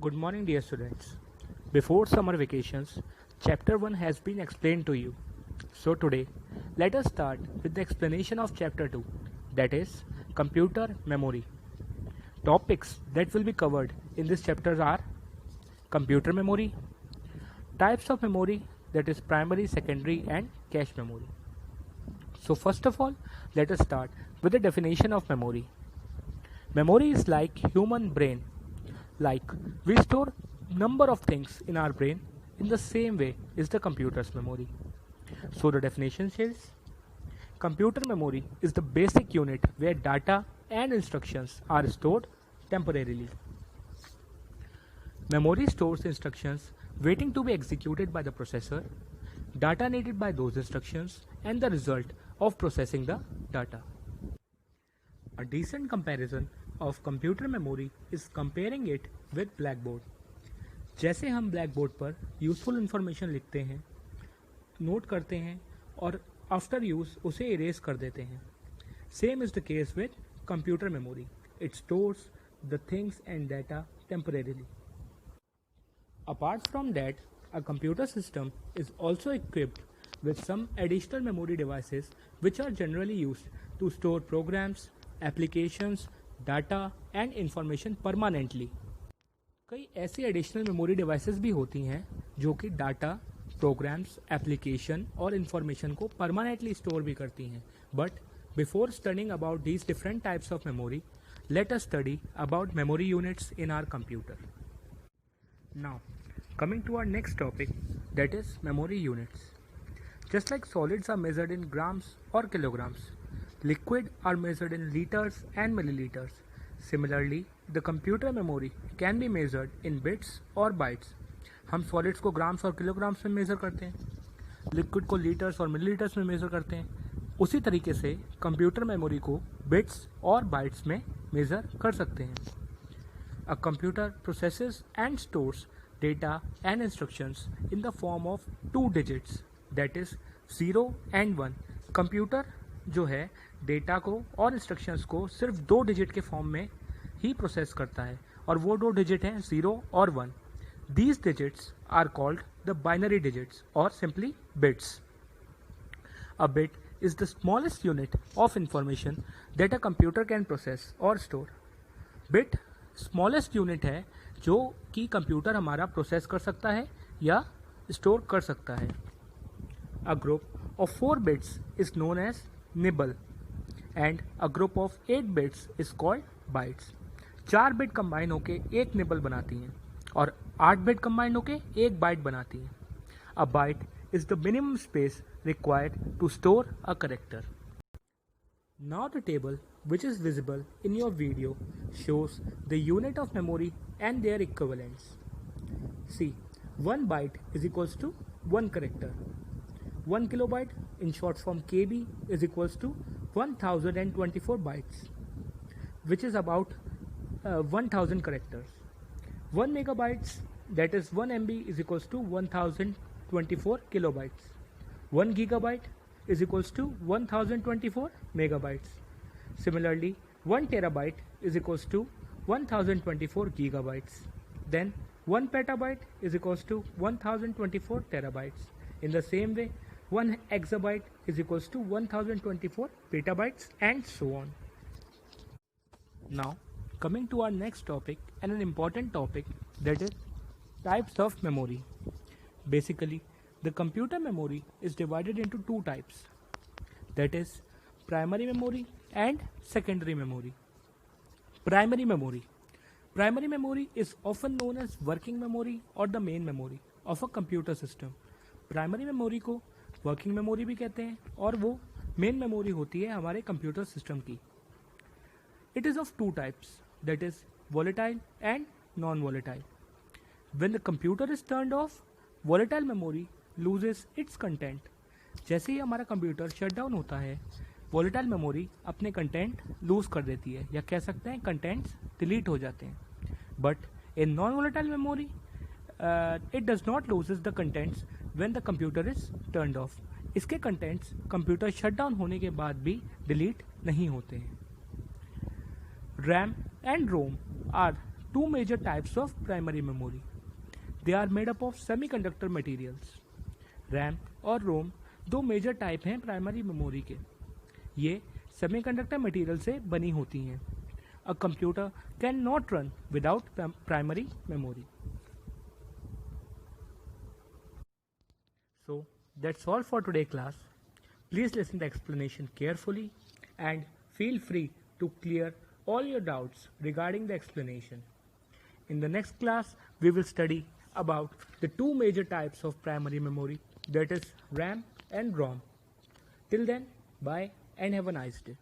Good morning, dear students. Before summer vacations, Chapter 1 has been explained to you. So, today, let us start with the explanation of Chapter 2, that is, Computer Memory. Topics that will be covered in this chapter are computer memory, types of memory, that is, primary, secondary, and cache memory. So, first of all, let us start with the definition of memory. Memory is like human brain. Like we store number of things in our brain in the same way is the computer's memory. So the definition says computer memory is the basic unit where data and instructions are stored temporarily. Memory stores instructions waiting to be executed by the processor, data needed by those instructions, and the result of processing the data. A decent comparison of computer memory is comparing it with blackboard. जैसे हम blackboard पर useful information लिखते हैं, note करते हैं और after use उसे erase कर देते हैं. Same is the case with computer memory. It stores the things and data temporarily. Apart from that, a computer system is also equipped with some additional memory devices which are generally used to store programs, applications, data and information permanently. कई ऐसी additional memory devices भी होती हैं जो कि data, programs, application और information को permanently store भी करती हैं. But before studying about these different types of memory, let us study about memory units in our computer. Now coming to our next topic, that is memory units. Just like solids are measured in grams or kilograms, liquid are measured in liters and milliliters. Similarly, the computer memory can be measured in bits or bytes. हम solids को grams और kilograms में measure करते हैं, liquid को litres और millilitres में measure करते हैं. उसी तरीके से कंप्यूटर मेमोरी को बिट्स और बाइट्स में मेज़र कर सकते हैं. A computer processes and stores data and instructions in the form of two digits, that is 0 and 1. Computer जो है डेटा को और इंस्ट्रक्शंस को सिर्फ 2 डिजिट के फॉर्म में ही प्रोसेस करता है और वो 2 डिजिट हैं 0 और 1. These digits are called the binary digits or simply bits. A bit is the smallest unit of information that a computer can process or store. Bit smallest unit है जो कि कंप्यूटर हमारा प्रोसेस कर सकता है या स्टोर कर सकता है. A group of 4 bits is known as nibble and a group of 8 bits is called bytes. 4 bit combine होके एक निबल बनाती हैं और 8 बिट कंबाइन होके एक बाइट बनाती हैं. A byte is the minimum space required to store a character. Now the table which is visible in your video shows the unit of memory and their equivalents. See, 1 byte is equals to 1 character. 1 kilobyte in short form KB is equals to 1024 bytes, which is about 1000 characters. 1 megabytes, that is 1 MB, is equals to 1024 kilobytes. 1 gigabyte is equals to 1024 megabytes. Similarly, 1 terabyte is equals to 1024 gigabytes. Then 1 petabyte is equals to 1024 terabytes. In the same way, 1 exabyte is equals to 1024 petabytes and so on. Now, coming to our next topic and an important topic, that is types of memory. Basically, the computer memory is divided into 2 types, that is primary memory and secondary memory. Primary memory. Primary memory is often known as working memory or the main memory of a computer system. Primary memory को working memory भी कहते हैं और वो main memory होती है हमारे computer system की. It is of 2 types, that is volatile and non-volatile. When the computer is turned off, volatile memory loses its content. जैसे ही हमारा कंप्यूटर शट डाउन होता है, वोलेटाइल मेमोरी अपने कंटेंट लूज कर देती है या कह सकते हैं कंटेंट्स डिलीट हो जाते हैं. But in non volatile memory it does not loses the contents when the computer is turned off. इसके कंटेंट्स कंप्यूटर शट डाउन होने के बाद भी डिलीट नहीं होते हैं. RAM and ROM are two major types of primary memory. They are made up of semiconductor materials. RAM और ROM दो मेजर टाइप हैं प्राइमरी मेमोरी के. ये सेमीकंडक्टर मटेरियल से बनी होती हैं. A computer cannot run without primary memory. So that's all for today class. Please listen the explanation carefully and feel free to clear all your doubts regarding the explanation. In the next class, we will study about the two major types of primary memory, that is RAM and ROM. Till then, bye and have a nice day.